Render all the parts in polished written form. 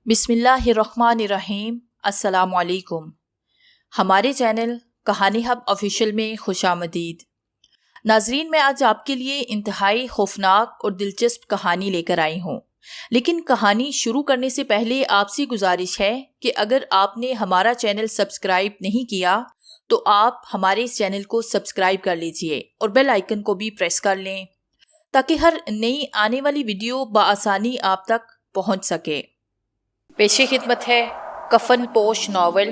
बिस्मिल्लाहिर्रहमानिर्रहीम। अस्सलामु अलैकुम। हमारे चैनल कहानी हब ऑफिशियल में खुशामदीद। नाजरीन, मैं आज आपके लिए इंतहाई खौफनाक और दिलचस्प कहानी लेकर आई हूँ। लेकिन कहानी शुरू करने से पहले आपसे गुजारिश है कि अगर आपने हमारा चैनल सब्सक्राइब नहीं किया तो आप हमारे इस चैनल को सब्सक्राइब कर लीजिए और बेल आइकन को भी प्रेस कर लें ताकि हर नई आने वाली वीडियो बआसानी आप तक पहुँच सके। पेशे खिदमत है कफन पोश नावल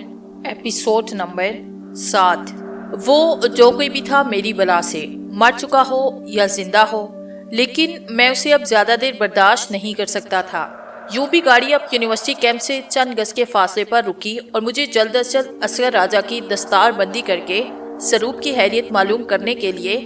एपिसोड नंबर 7। वो जो कोई भी था मेरी बला से, मर चुका हो या जिंदा हो, लेकिन मैं उसे अब ज्यादा देर बर्दाश्त नहीं कर सकता था। यूं भी गाड़ी अब यूनिवर्सिटी कैंप से चंद गज के फासले पर रुकी और मुझे जल्द अज जल्द असगर राजा की दस्तार बंदी करके सरूप की हैरियत मालूम करने के लिए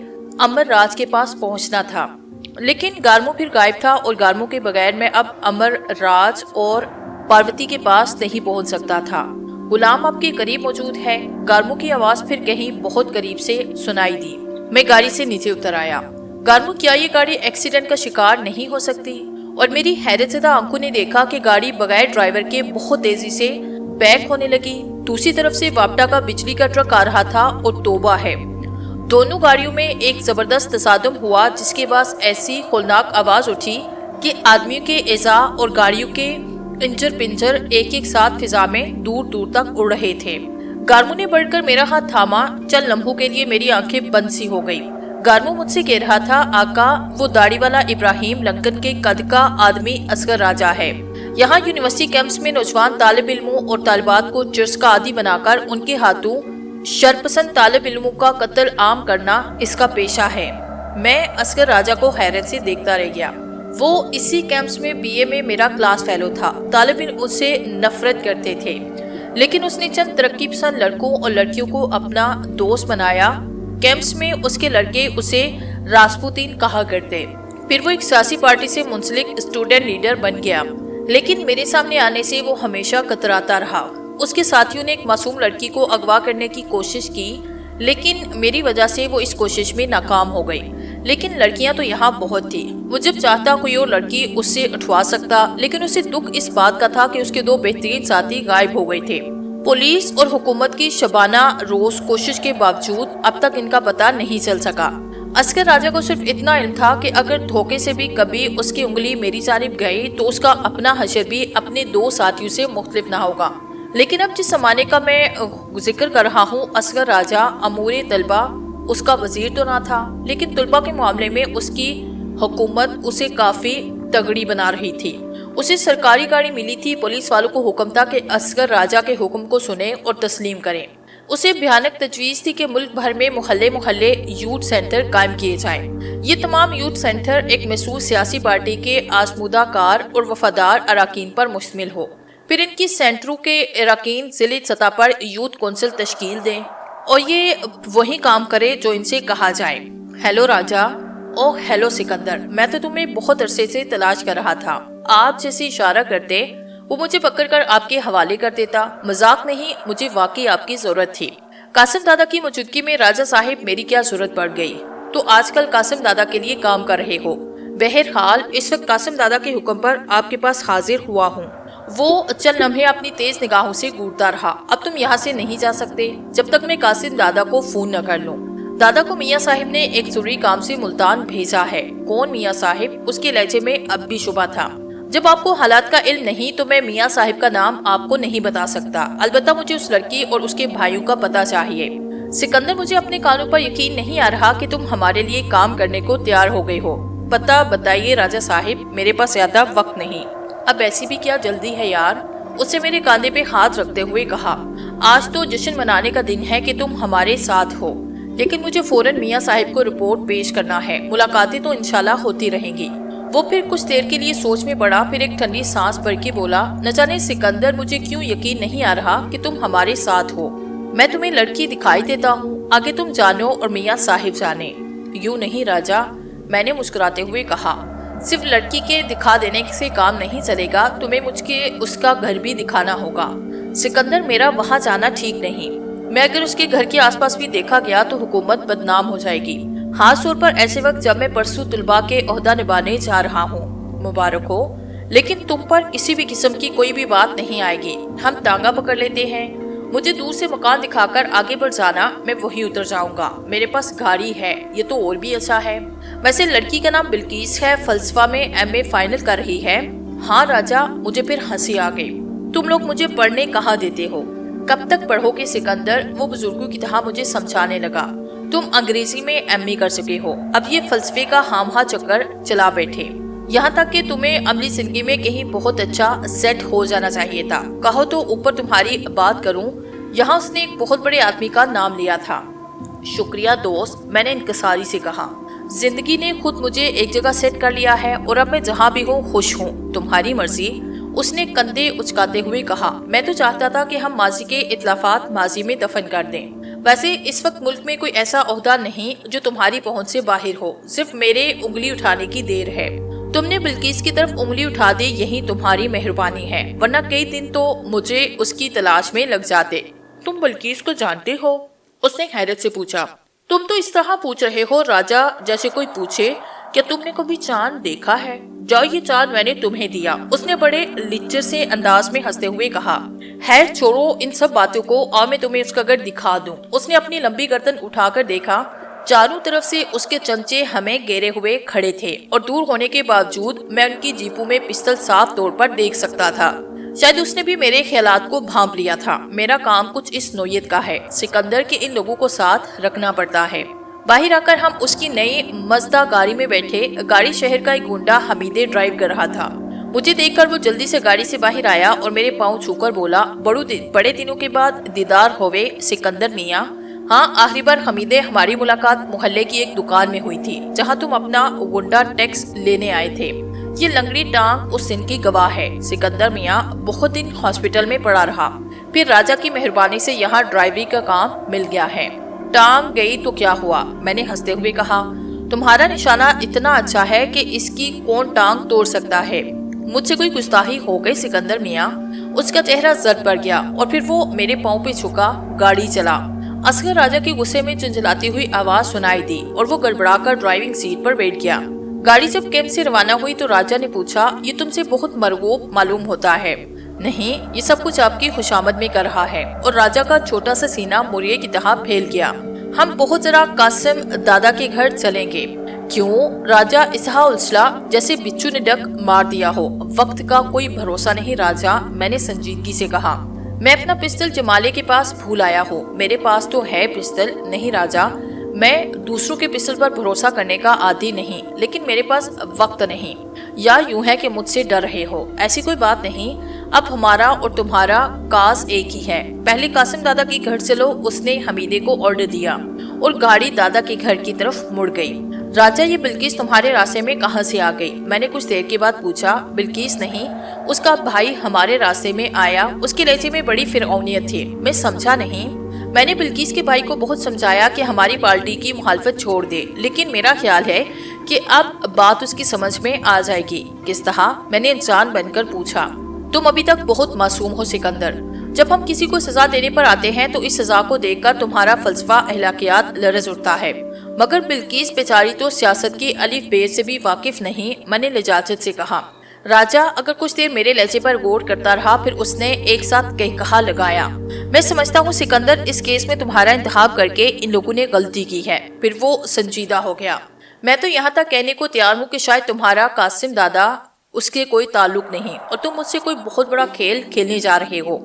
अमर राज के पास पहुंचना था। लेकिन गारमो फिर गायब था और गारमो के बगैर मैं अब अमर राज और पार्वती के पास नहीं पहुंच सकता था। गुलाम आपके करीब मौजूद है। गारमो की आवाज फिर कहीं बहुत करीब से सुनाई दी। मैं गाड़ी से नीचे उतर आया। गारमो, क्या ये गाड़ी एक्सीडेंट का शिकार नहीं हो सकती? और मेरी हैरतज़दा आंखों ने देखा कि गाड़ी बगैर ड्राइवर के बहुत तेजी से बैक होने लगी। दूसरी तरफ से वापडा का बिजली का ट्रक आ रहा था और तौबा है, दोनों गाड़ियों में एक जबरदस्त तसादुम हुआ जिसके बाद ऐसी होलनाक आवाज उठी कि आदमियों के एज़ा और गाड़ियों के इंजर पिंजर एक एक साथ फिजा में दूर दूर तक उड़ रहे थे। गारमो ने बढ़कर मेरा हाथ थामा। चल लम्हों के लिए मेरी आंखें बंद सी हो गई। गारमो मुझसे कह रहा था, आका, वो दाढ़ी वाला इब्राहिम लंकन के कद का आदमी असगर राजा है। यहाँ यूनिवर्सिटी कैंप्स में नौजवान तालिब इल्मों और तालिबात को चर्स का आदी बनाकर उनके हाथों शरपसंद तालिब इल्मों का कत्ल आम करना इसका पेशा है। मैं असगर राजा को हैरत से देखता रह गया। वो इसी कैंप्स में बीए में मेरा क्लास फेलो था। तालिब इल्म उससे नफरत करते थे, लेकिन उसने चंद तरक्की पसंद लड़कों और लड़कियों को अपना दोस्त बनाया। कैंप्स में उसके लड़के उसे रासपुतीन कहा करते। फिर वो एक सियासी पार्टी से मुंसलिक स्टूडेंट लीडर बन गया, लेकिन मेरे सामने आने से वो हमेशा कतराता रहा। उसके साथियों ने एक मासूम लड़की को अगवा करने की कोशिश की, लेकिन मेरी वजह से वो इस कोशिश में नाकाम हो गई। लेकिन लड़कियां तो यहाँ बहुत थी। वो जब चाहता कोई और लड़की उससे उठवा सकता, लेकिन उसे दुख इस बात का था कि उसके दो बेहतरीन साथी गायब हो गए थे। पुलिस और हुकूमत की शबाना रोज कोशिश के बावजूद अब तक इनका पता नहीं चल सका। असगर राजा को सिर्फ इतना इल्म था कि अगर धोखे से भी कभी उसकी उंगली मेरी जानिब गई तो उसका अपना हशर भी अपने दो साथियों से मुख्तलिफ ना होगा। लेकिन अब जिस जमाने का मैं जिक्र कर रहा हूँ, असगर राजा अमूरे तलबा उसका वजीर तो ना था, लेकिन तलबा के मामले में उसकी हुकूमत उसे काफी तगड़ी बना रही थी। उसे सरकारी गाड़ी मिली थी। पुलिस वालों को हुक्म था कि असगर राजा के हुक्म को सुने और तस्लीम करें। उसे भयानक तजवीज़ थी कि मुल्क भर में मोहल्ले मोहल्ले यूथ सेंटर कायम किए जाएं। ये तमाम यूथ सेंटर एक महसूस सियासी पार्टी के आजमूदा कार और वफादार अराकीन पर मुश्तमिल हो। फिर इनकी सेंटरों के अराकीन जिले सतह पर यूथ कौंसिल तश्कील दें और ये वही काम करे जो इनसे कहा जाए। हेलो राजा, ओह हेलो सिकंदर, मैं तो तुम्हें बहुत अरसे से तलाश कर रहा था। आप जैसे इशारा करते वो मुझे पकड़कर आपके हवाले कर देता। मजाक नहीं, मुझे वाकई आपकी जरूरत थी। कासिम दादा की मौजूदगी में राजा साहिब मेरी क्या जरूरत पड़ गई? तो आजकल कासिम दादा के लिए काम कर रहे हो। बहरहाल इस वक्त कासिम दादा के हुक्म पर आपके पास हाजिर हुआ हूँ। वो चल लम्हे अपनी तेज निगाहों से घूरता रहा। अब तुम यहाँ से नहीं जा सकते जब तक मैं कासिम दादा को फोन न कर लूं। दादा को मियाँ साहिब ने एक जरूरी काम से मुल्तान भेजा है। कौन मियाँ साहिब? उसके लहजे में अब भी शुबा था। जब आपको हालात का इल्म नहीं तो मैं मियाँ साहिब का नाम आपको नहीं बता सकता। अलबत्ता मुझे उस लड़की और उसके भाइयों का पता चाहिए। सिकंदर, मुझे अपने कानों पर यकीन नहीं आ रहा कि तुम हमारे लिए काम करने को तैयार हो गए हो। पता बताइए राजा साहिब, मेरे पास ज्यादा वक्त नहीं। अब ऐसी भी क्या जल्दी है यार? उससे मेरे कांधे पे हाथ रखते हुए कहा। आज तो जश्न मनाने का दिन है कि तुम हमारे साथ हो, लेकिन मुझे फौरन मियाँ साहिब को रिपोर्ट पेश करना है। मुलाकातें तो इंशाल्लाह होती रहेंगी। वो फिर कुछ देर के लिए सोच में पड़ा, फिर एक ठंडी सांस भर के बोला, न जाने सिकंदर, मुझे क्यों यकीन नहीं आ रहा कि तुम हमारे साथ हो। मैं तुम्हें लड़की दिखाई देता हूँ, आगे तुम जानो और मियाँ साहिब जाने। यूं नहीं राजा, मैंने मुस्कुराते हुए कहा, सिर्फ लड़की के दिखा देने से काम नहीं चलेगा, तुम्हें मुझके उसका घर भी दिखाना होगा। सिकंदर, मेरा वहाँ जाना ठीक नहीं। मैं अगर उसके घर के आसपास भी देखा गया तो हुकूमत बदनाम हो जाएगी, खास तौर पर ऐसे वक्त जब मैं परसों तुलबा के ओहदा निभाने जा रहा हूँ। मुबारक हो, लेकिन तुम पर किसी भी किस्म की कोई भी बात नहीं आएगी। हम टांगा पकड़ लेते हैं, मुझे दूर से मकान दिखाकर आगे बढ़ जाना, मैं वहीं उतर जाऊंगा। मेरे पास गाड़ी है, ये तो और भी अच्छा है। वैसे लड़की का नाम बिल्किस है, फलसफा में MA फाइनल कर रही है। हाँ राजा, मुझे फिर हंसी आ गई। तुम लोग मुझे पढ़ने कहाँ देते हो? कब तक पढ़ोगे सिकंदर? वो बुजुर्गों की तरह मुझे समझाने लगा। तुम अंग्रेजी में MA कर चुके हो, अब ये फलसफे का हामहा चक्कर चला बैठे। यहाँ तक कि तुम्हें अमली जिंदगी में कहीं बहुत अच्छा सेट हो जाना चाहिए था। कहो तो ऊपर तुम्हारी बात करूं, यहाँ उसने एक बहुत बड़े आदमी का नाम लिया था। शुक्रिया दोस्त, मैंने इंकसारी से कहा। जिंदगी ने खुद मुझे एक जगह सेट कर लिया है और अब मैं जहाँ भी हूँ खुश हूँ। तुम्हारी मर्जी, उसने कंधे उचकाते हुए कहा। मैं तो चाहता था कि हम माजी के इतलाफात माजी में दफन कर दें। वैसे इस वक्त मुल्क में कोई ऐसा ओहदा नहीं जो तुम्हारी पहुंच से बाहर हो, सिर्फ मेरे उंगली उठाने की देर है। तुमने बिल्किस की तरफ उंगली उठा दी, यही तुम्हारी मेहरबानी है, वरना कई दिन तो मुझे उसकी तलाश में लग जाते। तुम बिल्किस को जानते हो? उसने हैरत से पूछा। तुम तो इस तरह पूछ रहे हो राजा जैसे कोई पूछे क्या तुमने कभी चांद देखा है? जाओ, ये चांद मैंने तुम्हें दिया। उसने बड़े लिच्चर से अंदाज में हंसते हुए कहा। खैर छोड़ो इन सब बातों को, और मैं तुम्हें उसका घर दिखा दूं। उसने अपनी लंबी गर्दन उठाकर देखा। चारों तरफ से उसके चमचे हमें घेरे हुए खड़े थे और दूर होने के बावजूद मैं उनकी जीपों में पिस्तल साफ तौर पर देख सकता था। शायद उसने भी मेरे ख्यालात को भांप लिया था। मेरा काम कुछ इस नोयत का है, सिकंदर के इन लोगों को साथ रखना पड़ता है। बाहर आकर हम उसकी नई मजदा गाड़ी में बैठे। गाड़ी शहर का एक गुंडा हमीदे ड्राइव कर रहा था। मुझे देखकर वो जल्दी से गाड़ी से बाहर आया और मेरे पाँव छूकर बोला, बड़े दिनों के बाद दीदार होवे सिकंदर मियां। हाँ, आखिरी बार हमीदे हमारी मुलाकात मोहल्ले की एक दुकान में हुई थी जहाँ तुम अपना गुंडा टैक्स लेने आए थे। ये लंगड़ी टांग उस दिन की गवाह है। सिकंदर मियां बहुत दिन हॉस्पिटल में पड़ा रहा, फिर राजा की मेहरबानी से यहाँ ड्राइवरी का काम मिल गया है। टांग गई तो क्या हुआ? मैंने हंसते हुए कहा। तुम्हारा निशाना इतना अच्छा है कि इसकी कौन टांग तोड़ सकता है? मुझसे कोई गुस्ताखी हो गई सिकंदर मियां। उसका चेहरा जर्द पड़ गया और फिर वो मेरे पाँव पे झुका, गाड़ी चला। असगर राजा के गुस्से में झंझलाती हुई आवाज सुनाई दी और वो गड़बड़ाकर ड्राइविंग सीट पर बैठ गया। गाड़ी जब कैंप से रवाना हुई तो राजा ने पूछा, ये तुमसे बहुत मरगूब मालूम होता है। नहीं, ये सब कुछ आपकी खुशामद में कर रहा है। और राजा का छोटा सा सीना मुर्गे की तरह फैल गया। हम बहुत जरा कासिम दादा के घर चलेंगे। क्यों? राजा इसहा उछला जैसे बिच्छू ने डक मार दिया हो। वक्त का कोई भरोसा नहीं राजा, मैंने संजीदगी से कहा। मैं अपना पिस्टल जमाले के पास भूल आया हूँ। मेरे पास तो है पिस्टल। नहीं राजा, मैं दूसरों के पिस्टल पर भरोसा करने का आदी नहीं, लेकिन मेरे पास वक्त नहीं। या यूं है कि मुझसे डर रहे हो? ऐसी कोई बात नहीं, अब हमारा और तुम्हारा काज एक ही है। पहले कासिम दादा के घर चलो, उसने हमीदे को ऑर्डर दिया और गाड़ी दादा के घर की तरफ मुड़ गई। राजा, ये बिल्किस तुम्हारे रास्ते में कहाँ से आ गई? मैंने कुछ देर के बाद पूछा। बिल्किस नहीं, उसका भाई हमारे रास्ते में आया। उसके लहजे में बड़ी फिरौनियत थी। मैं समझा नहीं। मैंने बिल्किस के भाई को बहुत समझाया कि हमारी पार्टी की मुखालफत छोड़ दे, लेकिन मेरा ख्याल है कि अब बात उसकी समझ में आ जाएगी। किस तरह? मैंने इंसान बनकर पूछा। तुम अभी तक बहुत मासूम हो सिकंदर। जब हम किसी को सजा देने पर आते हैं तो इस सजा को देखकर तुम्हारा फलसफा अहलाकियात लरज उठता है, मगर बिल्किस बेचारी तो सियासत की अलिफ बे से भी वाकिफ नहीं। मैंने लजाजत से कहा। राजा अगर कुछ देर मेरे लहजे पर गौर करता रहा, फिर उसने एक साथ कहा लगाया। मैं समझता हूँ सिकंदर, इस केस में तुम्हारा इंतखाब करके इन लोगों ने गलती की है। फिर वो संजीदा हो गया। मैं तो यहाँ तक कहने को तैयार हूँ कि शायद तुम्हारा कासिम दादा उसके कोई ताल्लुक नहीं और तुम मुझसे कोई बहुत बड़ा खेल खेलने जा रहे हो।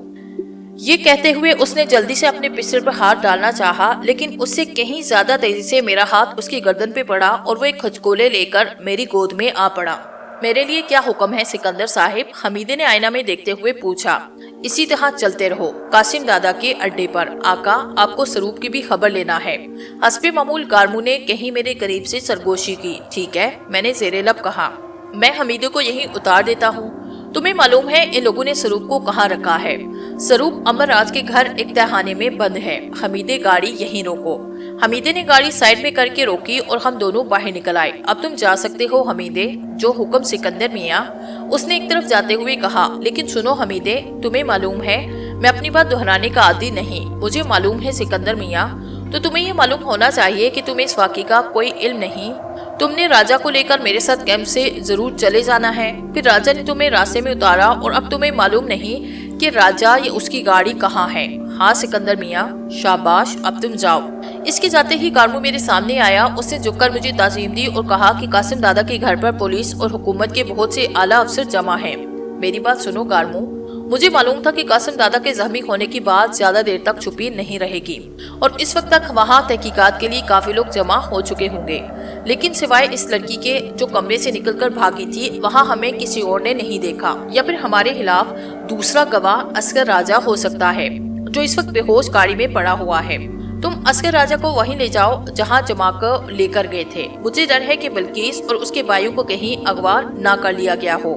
ये कहते हुए उसने जल्दी से अपने पिस्टल पर हाथ डालना चाहा, लेकिन उससे कहीं ज्यादा तेजी से मेरा हाथ उसकी गर्दन पे पड़ा और वो एक खचकोले लेकर मेरी गोद में आ पड़ा। मेरे लिए क्या हुक्म है सिकंदर साहिब? हमीदे ने आईना में देखते हुए पूछा। इसी तरह चलते रहो कासिम दादा के अड्डे पर। आका, आपको सरूप की भी खबर लेना है। हस्बे मामूल गारमू ने कहीं मेरे करीब से सरगोशी की। ठीक है, मैंने ज़ेरे लब कहा। मैं हमीदे को यहीं उतार देता हूँ। तुम्हें मालूम है इन लोगों ने सरूप को कहाँ रखा है? सरूप अमरराज के घर एक तहखाने में बंद है। हमीदे, गाड़ी यहीं रोको। हमीदे ने गाड़ी साइड में करके रोकी और हम दोनों बाहर निकल आए। अब तुम जा सकते हो हमीदे, जो हुक्म सिकंदर मियां, उसने एक तरफ जाते हुए कहा। लेकिन सुनो हमीदे, तुम्हें मालूम है मैं अपनी बात दोहराने का आदी नहीं। मुझे मालूम है सिकंदर मियां, तो तुम्हें ये मालूम होना चाहिए कि तुम्हें इस वाक़े का कोई इल्म नहीं। तुमने राजा को लेकर मेरे साथ कैंप से जरूर चले जाना है। फिर राजा ने तुम्हें रास्ते में उतारा और अब तुम्हें मालूम नहीं कि राजा या उसकी गाड़ी कहाँ है। हाँ सिकंदर मियाँ, शाबाश, अब तुम जाओ। इसके जाते ही कारमू मेरे सामने आया। उसने झुककर मुझे ताज़ीम दी और कहा कि कासिम दादा के घर पर पुलिस और हुकूमत के बहुत से आला अफसर जमा हैं। मेरी बात सुनो कारमू, मुझे मालूम था कि कासिम दादा के जख्मी होने की बात ज्यादा देर तक छुपी नहीं रहेगी और इस वक्त तक वहाँ तहकीकात के लिए काफी लोग जमा हो चुके होंगे, लेकिन सिवाय इस लड़की के जो कमरे से निकलकर भागी थी, वहाँ हमें किसी और ने नहीं देखा। या फिर हमारे खिलाफ दूसरा गवाह असगर राजा हो सकता है जो इस वक्त बेहोश गाड़ी में पड़ा हुआ है। तुम असगर राजा को वहीं ले जाओ जहाँ जमा कर लेकर गए थे। मुझे डर है कि बिल्किस और उसके भाइयों को कहीं अगवा ना कर लिया गया हो।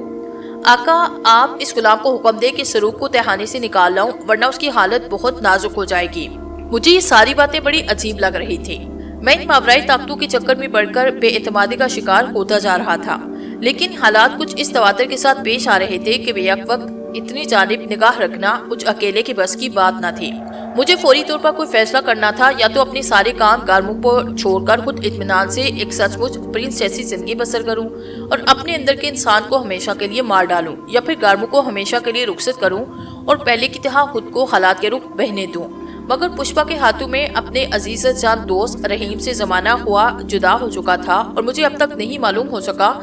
आका, आप इस गुलाम को हुक्म दे कि सरूप को तहखाने से निकाल लाऊं, वरना उसकी हालत बहुत नाजुक हो जाएगी। मुझे ये सारी बातें बड़ी अजीब लग रही थी। मैं इन मावराई ताकतों के चक्कर में पड़कर बेएतमादी का शिकार होता जा रहा था, लेकिन हालात कुछ इस तवातर के साथ पेश आ रहे थे कि बेयक वक्त इतनी जानिब निगाह रखना कुछ अकेले के बस की बात न थी। मुझे फौरी तौर पर कोई फैसला करना था, या तो अपने सारे काम कारमू पर छोड़कर खुद इत्मीनान से एक सचमुच प्रिंस जैसी जिंदगी बसर करूं और अपने अंदर के इंसान को हमेशा के लिए मार डालूं, या फिर कारमू को हमेशा के लिए रुखसत करूं और पहले की तरह खुद को हालात के रुख बहने दूं। मगर पुष्पा के हाथों में अपने अजीज जान दोस्त रहीम से जमाना हुआ जुदा हो चुका था और मुझे अब तक नहीं मालूम हो सका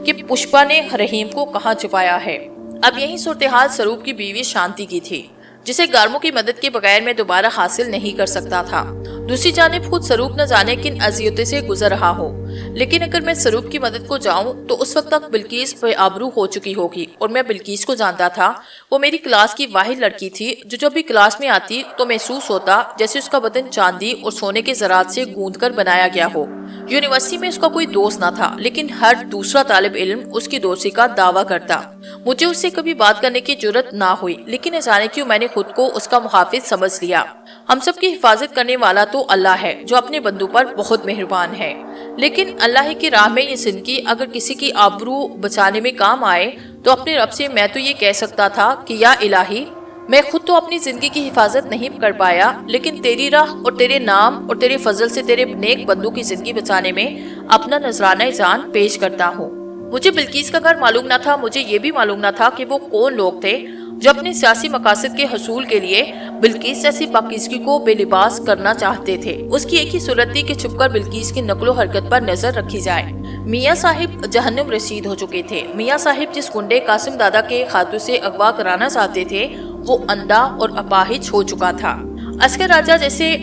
कि पुष्पा ने रहीम को कहाँ छुपाया है। अब यही सूरत-ए-हाल सरूप की बीवी शांति की थी, जिसे कारमू की मदद के बगैर मैं दोबारा हासिल नहीं कर सकता था। दूसरी जानिब खुद सरूप न जाने किन अजियतों से गुजर रहा हो, लेकिन अगर मैं सरूप की मदद को जाऊं तो उस वक्त तक बिल्किस बेआबरू हो चुकी होगी। और मैं बिल्किस को जानता था। वो मेरी क्लास की वाहिद लड़की थी जो जब भी क्लास में आती तो महसूस होता जैसे उसका बदन चांदी और सोने के ज़रात से गूंद कर बनाया गया हो। यूनिवर्सिटी में उसका कोई दोस्त ना था, लेकिन हर दूसरा तालिब इल्म उसकी दोस्ती का दावा करता। मुझे उससे कभी बात करने की जरूरत ना हुई, लेकिन अचानक क्यों मैंने खुद को उसका मुहाफिज समझ लिया। हम सब की हिफाजत करने वाला तो अल्लाह है जो अपने बंदों पर बहुत मेहरबान है, लेकिन अल्लाह की राह में ये जिंदगी अगर किसी की आबरू बचाने में काम आए तो अपने रब से मैं तो ये कह सकता था कि या इलाही, मैं खुद तो अपनी जिंदगी की हिफाजत नहीं कर पाया, लेकिन तेरी राह और तेरे नाम और तेरे फजल से तेरे नेक बंदों की जिंदगी बचाने में अपना नजराना जान पेश करता हूँ। मुझे बिल्किस का घर मालूम न था। मुझे ये भी मालूम न था कि वो कौन लोग थे जो अपने सियासी मकासद के हसूल के लिए बिल्किस जैसी पाकीज़गी को बेलिबास करना चाहते थे। उसकी एक ही सूरत थी कि छुपकर बिल्किस की नकलो हरकत पर नजर रखी जाए। मियाँ साहिब जहन्नुम रसीद हो चुके थे। मियाँ साहिब जिस गुंडे कासिम दादा के खातू से अगवा कराना चाहते थे वो अंधा और अपाहिज हो चुका था। असगर राजा जैसे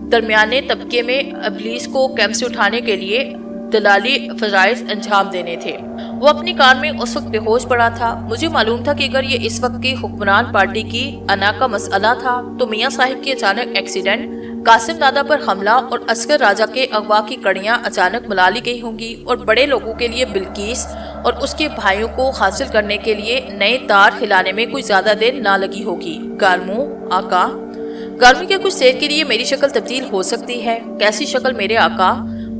दरमियाने तबके में इब्लीस को कैंप से उठाने के लिए दलाली फजाइज अंजाम देने थे। वो अपनी कार में उस वक्त बेहोश पड़ा था। मुझे मालूम था कि अगर ये इस वक्त की हुक्मरान पार्टी की अना का मसला था तो मियाँ साहिब के अचानक एक्सीडेंट, कासिम दादा पर हमला और असगर राजा के अगवा की कड़ियां अचानक मिला ली गई होंगी और बड़े लोगों के लिए बिल्किस और उसके भाइयों को हासिल करने के लिए नए तार हिलाने में कोई ज्यादा देर ना लगी होगी। कारमू आका, गर्मी के कुछ देर के लिए मेरी शक्ल तब्दील हो सकती है। कैसी शक्ल मेरे आका?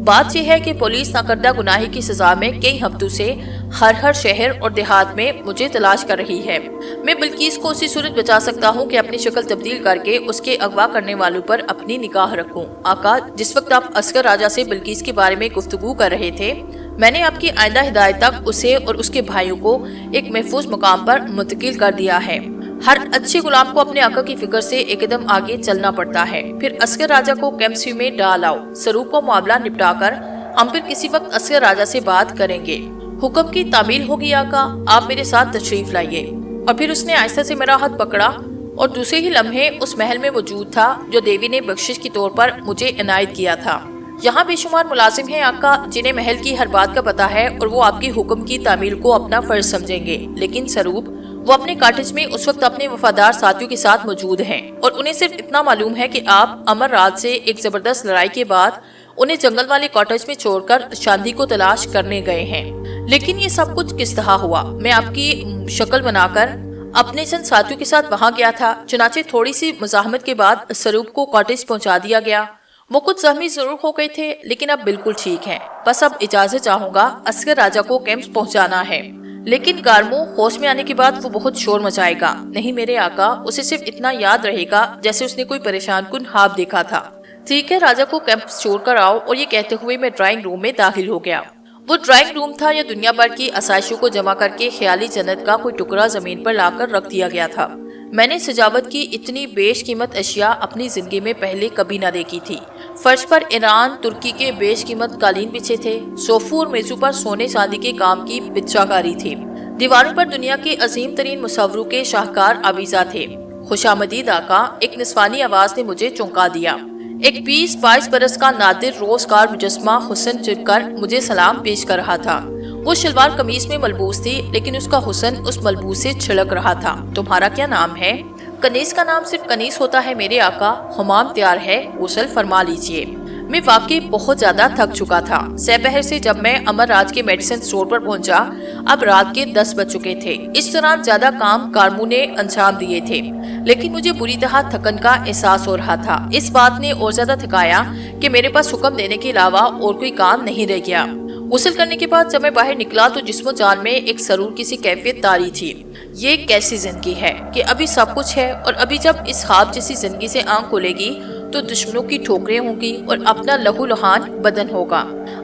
बात यह है कि पुलिस नाकर्दा गुनाही की सजा में कई हफ्तों से हर शहर और देहात में मुझे तलाश कर रही है। मैं बिल्किस को उसी सूरत बचा सकता हूँ कि अपनी शक्ल तब्दील करके उसके अगवा करने वालों पर अपनी निगाह रखूं। आका, जिस वक्त आप असगर राजा से बिल्किस के बारे में गुफ्तगू कर रहे थे, मैंने आपकी आइंदा हिदायत तक उसे और उसके भाइयों को एक महफूज मुकाम पर मुंतकिल कर दिया है। हर अच्छे गुलाम को अपने आका की फिक्र से एक कदम आगे चलना पड़ता है। फिर असगर राजा को कैंपसी में डाल आओ। सरूप को मामला निपटाकर हम फिर किसी वक्त असगर राजा से बात करेंगे। हुक्म की तामील होगी आका, आप मेरे साथ तशरीफ लाइए। और फिर उसने आहिस्ता से मेरा हाथ पकड़ा और दूसरे ही लम्हे उस महल में मौजूद था जो देवी ने बख्शिश के तौर पर मुझे इनायत किया था। यहाँ बेशुमार मुलाजिम हैं आका, जिन्हें महल की हर बात का पता है और वो आपकी हुक्म की तामील को अपना फर्ज समझेंगे। लेकिन सरूप, वो अपने कॉटेज में उस वक्त अपने वफादार साथियों के साथ मौजूद हैं और उन्हें सिर्फ इतना मालूम है कि आप अमर रात से एक जबरदस्त लड़ाई के बाद उन्हें जंगल वाले कॉटेज में छोड़कर शांति को तलाश करने गए हैं। लेकिन ये सब कुछ किस तरह हुआ? मैं आपकी शक्ल बनाकर अपने चंद साथियों के साथ वहां गया था। चुनाचे थोड़ी सी मज़ाहमत के बाद सरूप को कॉटेज पहुंचा दिया गया। वो कुछ जख्मी जरूर हो गए थे, लेकिन अब बिल्कुल ठीक है। बस अब इजाजत चाहूंगा, असगर राजा को कैंप पहुंचाना है। लेकिन कारमू होश में आने के बाद वो बहुत शोर मचाएगा। नहीं मेरे आका, उसे सिर्फ इतना याद रहेगा जैसे उसने कोई परेशान कुन ख्वाब देखा था। ठीक है, राजा को कैंप छोड़ कर आओ। और ये कहते हुए मैं ड्राइंग रूम में दाखिल हो गया। وہ ڈرائنگ روم تھا یا دنیا بھر کی آسائشوں کو جمع کر کے خیالی جنت کا کوئی ٹکڑا زمین پر لا کر رکھ دیا گیا تھا۔ میں نے سجاوٹ کی اتنی بیش قیمت اشیاء اپنی زندگی میں پہلے کبھی نہ دیکھی تھی۔ فرش پر ایران ترکی کے بیش قیمت قالین بچھے تھے، صوفوں اور میزوں پر سونے چاندی کے کام کی پچا کاری تھی۔ دیواروں پر دنیا کے عظیم ترین مصوروں کے شاہکار آویزاں تھے۔ خوش آمدید آقا، ایک نسوانی آواز نے مجھے چونکا دیا۔ ایک 20-22 برس کا نادر روزگار مجسمہ حسن چڑھ کر مجھے سلام پیش کر رہا تھا۔ وہ شلوار قمیص میں ملبوس تھی، لیکن اس کا حسن اس ملبوس سے چھلک رہا تھا۔ تمہارا کیا نام ہے؟ کنیز کا نام صرف کنیز ہوتا ہے میرے آقا، حمام تیار ہے، غسل فرما لیجئے۔ میں واقعی بہت زیادہ تھک چکا تھا۔ سپہر سے جب میں امر راج کے میڈیسن سٹور پر پہنچا، اب رات کے 10 بج چکے تھے۔ اس دوران زیادہ کام کارموں نے انجام دیے تھے، لیکن مجھے بری طرح تھکن کا احساس ہو رہا تھا۔ اس بات نے اور زیادہ تھکایا کہ میرے پاس حکم دینے کے علاوہ اور کوئی کام نہیں رہ گیا۔ غسل کرنے کے بعد جب میں باہر نکلا تو جسم و جان میں ایک سرور کسی کیفیت طاری تھی۔ یہ کیسی زندگی ہے کہ ابھی سب کچھ ہے، اور ابھی جب اس خواب جیسی زندگی سے آنکھ کھلے گی تو دشمنوں کی ٹھوکریں ہوں گی اور اپنا لہو لہان بدن ہوگا۔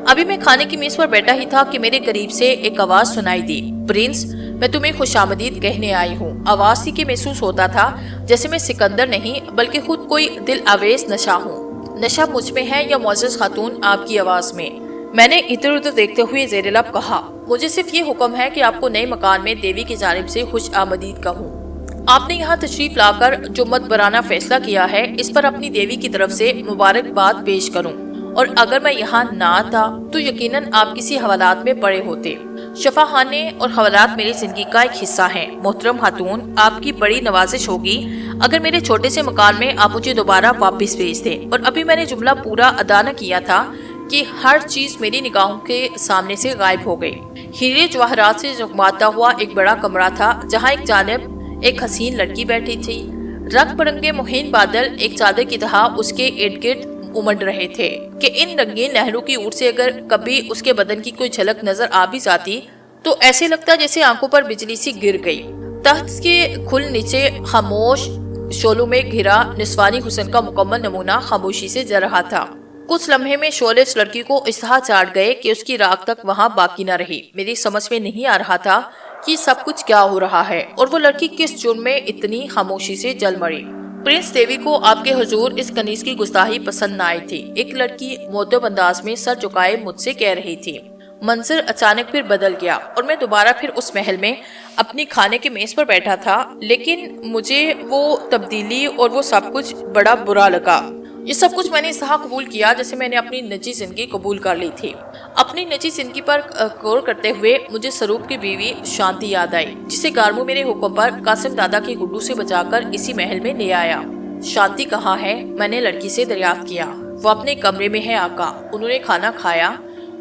ابھی میں کھانے کی میز پر بیٹھا ہی تھا کہ میرے قریب سے ایک آواز سنائی دی، پرنس، میں تمہیں خوش آمدید کہنے آئی ہوں۔ آواز تھی کہ محسوس ہوتا تھا جیسے میں سکندر نہیں بلکہ خود کوئی دل آویز نشہ ہوں۔ نشہ مجھ میں ہے یا معزز خاتون آپ کی آواز میں؟ میں نے ادھر ادھر دیکھتے ہوئے زیر لب کہا، مجھے صرف یہ حکم ہے کہ آپ کو نئے مکان میں دیوی کی جانب سے خوش آمدید کہوں۔ آپ نے یہاں تشریف لا کر جو مدبرانہ فیصلہ کیا ہے، اس پر اپنی دیوی کی طرف سے مبارکباد پیش کروں، اور اگر میں یہاں نہ آتا تو یقیناً آپ کسی حوالات میں پڑے ہوتے۔ شفاخانے اور حوالات میری زندگی کا ایک حصہ ہیں۔ محترم خاتون، آپ کی بڑی نوازش ہوگی اگر میرے چھوٹے سے مکان میں آپ مجھے دوبارہ واپس بھیج دیں۔ اور ابھی میں نے جملہ پورا ادا نہ کیا تھا کہ ہر چیز میری نگاہوں کے سامنے سے غائب ہو گئی۔ ہیرے جواہرات سے جگمگاتا ہوا ایک بڑا کمرہ تھا، جہاں ایک جانب ایک حسین لڑکی بیٹھی تھی۔ رنگ برنگے مہین بادل ایک چادر کی طرح اس کے ارد گرد امڈ رہے تھے کہ ان رنگین لہروں کی اوٹ سے اگر کبھی اس کے بدن کی کوئی جھلک نظر آ بھی جاتی تو ایسے لگتا جیسے آنکھوں پر بجلی سی گر گئی۔ تخت کے کھل نیچے خاموش شعلوں میں گھرا نسوانی حسن کا مکمل نمونہ خاموشی سے جل رہا تھا۔ کچھ لمحے میں شعلے اس لڑکی کو اس طرح چاٹ گئے کہ اس کی راکھ تک وہاں باقی نہ رہی۔ میری سمجھ میں نہیں آ رہا تھا کہ سب کچھ کیا ہو رہا ہے، اور وہ لڑکی کس جرم میں اتنی خاموشی سے جل مری۔ پرنس دیوی کو آپ کے حضور اس کنیز کی گستاخی پسند نہ آئی تھی، ایک لڑکی مؤدب انداز میں سر جھکائے مجھ سے کہہ رہی تھی۔ منظر اچانک پھر بدل گیا اور میں دوبارہ پھر اس محل میں اپنی کھانے کی میز پر بیٹھا تھا، لیکن مجھے وہ تبدیلی اور وہ سب کچھ بڑا برا لگا۔ یہ سب کچھ میں نے اس طرح قبول کیا جیسے میں نے اپنی نجی زندگی قبول کر لی تھی۔ اپنی نجی زندگی پر غور کرتے ہوئے مجھے سروپ کی بیوی شانتی یاد آئی، جسے گارمو میرے حکم پر قاسم دادا کی گڈو سے بچا کر اسی محل میں لے آیا۔ شانتی کہاں ہے؟ میں نے لڑکی سے دریافت کیا۔ وہ اپنے کمرے میں ہے آقا، انہوں نے کھانا کھایا،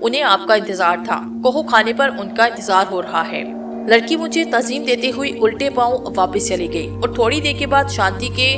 انہیں آپ کا انتظار تھا، کہو کھانے پر ان کا انتظار ہو رہا ہے۔ لڑکی مجھے تعظیم دیتے ہوئی الٹے پاؤں واپس چلی گئی اور تھوڑی دیر کے بعد شانتی کے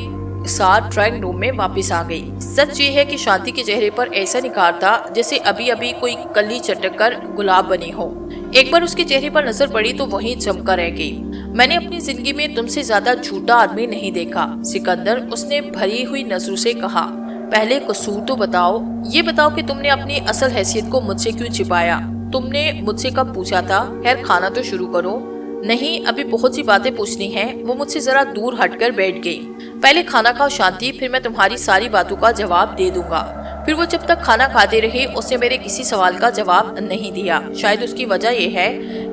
ساتھ ڈرائنگ روم میں واپس آ گئی۔ سچ یہ ہے کہ شانتی کے چہرے پر ایسا نکھار تھا جیسے ابھی ابھی کوئی کلی چٹک کر گلاب بنی ہو۔ ایک بار اس کے چہرے پر نظر پڑی تو وہیں چم کر رہ گئی۔ میں نے اپنی زندگی میں تم سے زیادہ جھوٹا آدمی نہیں دیکھا سکندر، اس نے بھری ہوئی نظروں سے کہا۔ پہلے قصور تو بتاؤ، یہ بتاؤ کہ تم نے اپنی اصل حیثیت کو مجھ سے کیوں چھپایا؟ تم نے مجھ سے کب پوچھا تھا؟ خیر کھانا تو شروع کرو۔ نہیں، ابھی بہت سی باتیں پوچھنی ہیں۔ وہ مجھ سے ذرا دور ہٹ کر بیٹھ گئی۔ پہلے کھانا کھاؤ شانتی، پھر میں تمہاری ساری باتوں کا جواب دے دوں گا۔ پھر وہ جب تک کھانا کھاتے رہی اس نے میرے کسی سوال کا جواب نہیں دیا۔ شاید اس کی وجہ یہ ہے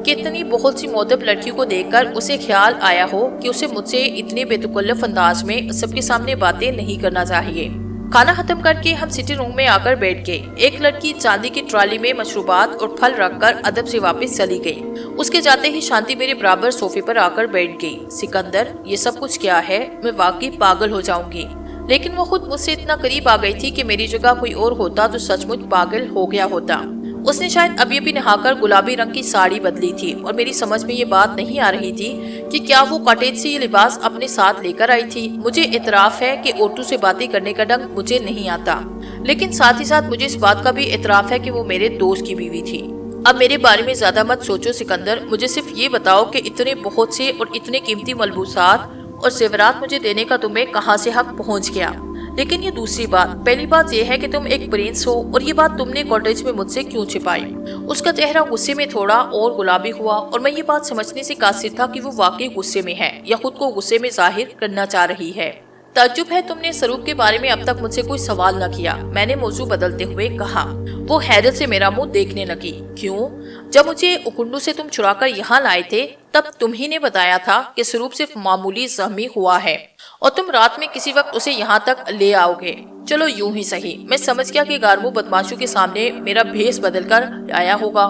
کہ اتنی بہت سی مؤدب لڑکیوں کو دیکھ کر اسے خیال آیا ہو کہ اسے مجھ سے اتنے بے تکلف انداز میں سب کے سامنے باتیں نہیں کرنا چاہیے۔ کھانا ختم کر کے ہم سٹنگ روم میں آ کر بیٹھ گئے۔ ایک لڑکی چاندی کی ٹرالی میں مشروبات اور پھل رکھ کر ادب سے واپس چلی گئی۔ اس کے جاتے ہی شانتی میرے برابر صوفے پر آ کر بیٹھ گئی۔ سکندر، یہ سب کچھ کیا ہے؟ میں واقعی پاگل ہو جاؤں گی۔ لیکن وہ خود مجھ سے اتنا قریب آ گئی تھی کہ میری جگہ کوئی اور ہوتا تو سچ مچ پاگل ہو گیا ہوتا۔ اس نے شاید ابھی ابھی نہا کر گلابی رنگ کی ساڑی بدلی تھی اور میری سمجھ میں یہ بات نہیں آ رہی تھی کہ کیا وہ کاٹیج سے یہ لباس اپنے ساتھ لے کر آئی تھی۔ مجھے اعتراف ہے کہ عورتوں سے باتیں کرنے کا ڈنگ مجھے نہیں آتا، لیکن ساتھ ہی ساتھ مجھے اس بات کا بھی اعتراف ہے کہ وہ میرے دوست کی بیوی تھی۔ اب میرے بارے میں زیادہ مت سوچو سکندر، مجھے صرف یہ بتاؤ کہ اتنے بہت سے اور اتنے قیمتی ملبوسات اور زیورات مجھے دینے کا تمہیں کہاں سے حق پہنچ گیا؟ लेकिन ये दूसरी बात। पहली बात ये है कि तुम एक प्रिंस हो और ये बात तुमने कॉटेज में मुझसे क्यों छिपाई? उसका चेहरा गुस्से में थोड़ा और गुलाबी हुआ और मैं ये बात समझने से कासिर था कि वो वाकई गुस्से में है या खुद को गुस्से में जाहिर करना चाह रही है। ताज्जुब है तुमने स्वरूप के बारे में अब तक मुझसे कोई सवाल न किया, मैंने मौजू बदलते हुए कहा। वो हैरत से मेरा मुंह देखने लगी। क्यों? जब मुझे उकुंडू से तुम चुराकर यहाँ लाए थे तब तुम ही ने बताया था कि स्वरूप सिर्फ मामूली जख्मी हुआ है और तुम रात में किसी वक्त उसे यहाँ तक ले आओगे। चलो यूं ही सही, मैं समझ गया कि गारमू बदमाशों के सामने मेरा भेष बदल कर आया होगा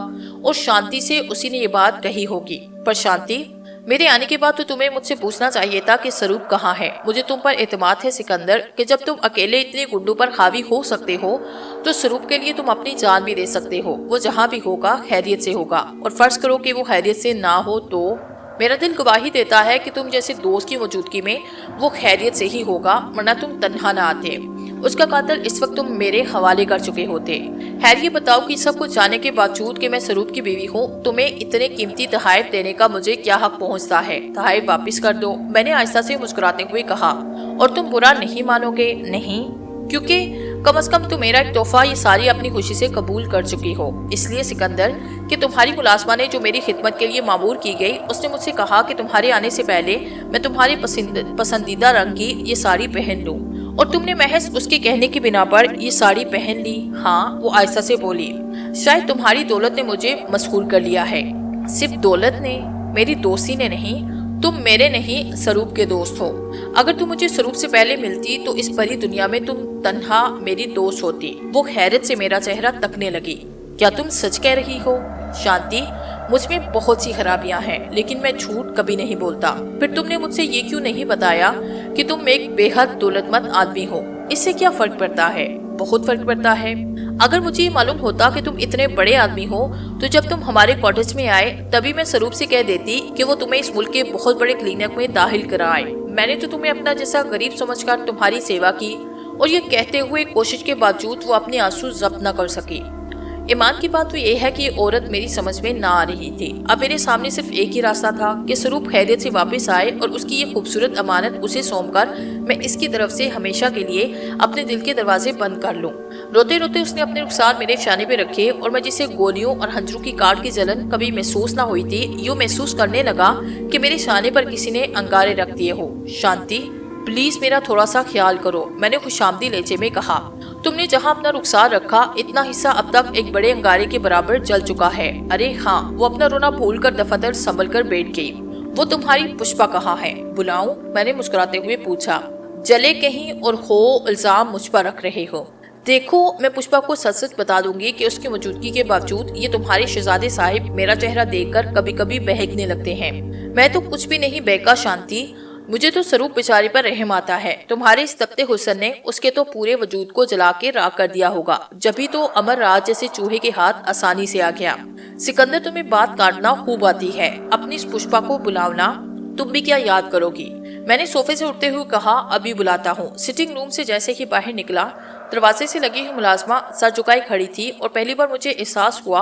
और शांति से उसी ने ये बात कही होगी। पर शांति, मेरे आने के बाद तो तुम्हें मुझसे पूछना चाहिए था कि स्वरूप कहाँ है। मुझे तुम पर एतमाद है सिकंदर कि जब तुम अकेले इतने गुंडों पर हावी हो सकते हो तो स्वरूप के लिए तुम अपनी जान भी दे सकते हो। वो जहाँ भी होगा खैरियत से होगा, और फर्ज करो कि वो खैरियत से ना हो तो मेरा दिल गवाही देता है कि तुम जैसे दोस्त की मौजूदगी में वो खैरियत से ही होगा, वरना तुम तन्हा ना आते। उसका कातिल इस वक्त तुम मेरे हवाले कर चुके होते। खैर ये बताओ कि सब कुछ जाने के बावजूद कि मैं स्वरूप की बीवी हूँ, तुम्हें इतने कीमती तोहफे देने का मुझे क्या हक पहुँचता है? तोहफे वापिस कर दो, मैंने आहिस्ता से मुस्कुराते हुए कहा। और तुम बुरा नहीं मानोगे? नहीं, क्योंकि कम से कम तुम मेरा एक तोहफा ये सारी अपनी खुशी से कबूल कर चुकी हो। इसलिए सिकंदर कि तुम्हारी मुलाजमा ने जो मेरी खिदमत के लिए मामूर की गई, उसने मुझसे कहा कि तुम्हारे आने से पहले मैं तुम्हारे पसंदीदा रंग की ये साड़ी पहन लूं, और तुमने महज उसके कहने की बिना पर ये साड़ी पहन ली। हाँ, वो आयशा से बोली, शायद तुम्हारी दौलत ने मुझे मशहूर कर लिया है। सिर्फ दौलत ने? मेरी दोस्ती ने नहीं। तुम मेरे नहीं स्वरूप के दोस्त हो। अगर तुम मुझे स्वरूप से पहले मिलती तो इस बड़ी दुनिया में तुम तन्हा मेरी दोस्त होती। वो हैरत से मेरा चेहरा तकने लगी। क्या तुम सच कह रही हो? शांति, मुझ में बहुत सी खराबियां हैं, लेकिन मैं झूठ कभी नहीं बोलता। फिर तुमने मुझसे ये क्यों नहीं बताया कि तुम एक बेहद दौलतमंद आदमी हो? इससे क्या फर्क पड़ता है? बहुत फर्क पड़ता है। अगर मुझे ये मालूम होता कि तुम इतने बड़े आदमी हो तो जब तुम हमारे कॉटेज में आए तभी मैं स्वरूप से कह देती कि वो तुम्हें इस मुल्क के बहुत बड़े क्लिनिक में दाखिल कराए। मैंने तो तुम्हें अपना जैसा गरीब समझकर तुम्हारी सेवा की, और ये कहते हुए कोशिश के बावजूद वो अपने आंसू जब्त न कर सकी। ईमान की बात तो ये है कि ये औरत मेरी समझ में ना आ रही थी। अब मेरे सामने सिर्फ एक ही रास्ता था कि स्वरूप खैरियत से वापस आए और उसकी ये खूबसूरत अमानत उसे सौंपकर मैं इसकी तरफ से हमेशा के लिए अपने दिल के दरवाजे बंद कर लूं। रोते रोते उसने अपने रुखसार मेरे शाने पे रखे और मैं जिसे गोलियों और हंजरों की काट की जलन कभी महसूस ना हुई थी, यूं महसूस करने लगा कि मेरे शाने पर किसी ने अंगारे रख दिए हो। शांति, प्लीज मेरा थोड़ा सा ख्याल करो, मैंने खुशामदी लहजे में कहा। तुमने जहाँ अपना रुखसार रखा इतना हिस्सा अब तक एक बड़े अंगारे के बराबर जल चुका है। अरे हाँ, वो अपना रोना भूलकर दफातर संभल कर बैठ गई। वो तुम्हारी पुष्पा कहाँ है? बुलाऊं? मैंने मुस्कुराते हुए पूछा। जले कहीं और हो इल्जाम मुझ पर रख रहे हो। देखो, मैं पुष्पा को सच सच बता दूंगी कि उसकी मौजूदगी के बावजूद ये तुम्हारे शहजादे साहिब मेरा चेहरा देखकर कभी कभी बहकने लगते हैं। मैं तो कुछ भी नहीं बहका शांति, मुझे तो स्वरूप बेचारी पर रहम आता है। तुम्हारे इस तपते हुस्न ने उसके तो पूरे वजूद को जला के राख कर दिया होगा, जब ही तो अमर राज जैसे चूहे के हाथ आसानी से आ गया। सिकंदर, तुम्हें बात काटना खूब आती है। अपनी इस पुष्पा को बुलावना, तुम भी क्या याद करोगी? मैंने सोफे से उठते हुए कहा, अभी बुलाता हूँ। सिटिंग रूम से जैसे ही बाहर निकला, दरवाजे से लगी हुई मुलाजमा सर झुकाई खड़ी थी और पहली बार मुझे एहसास हुआ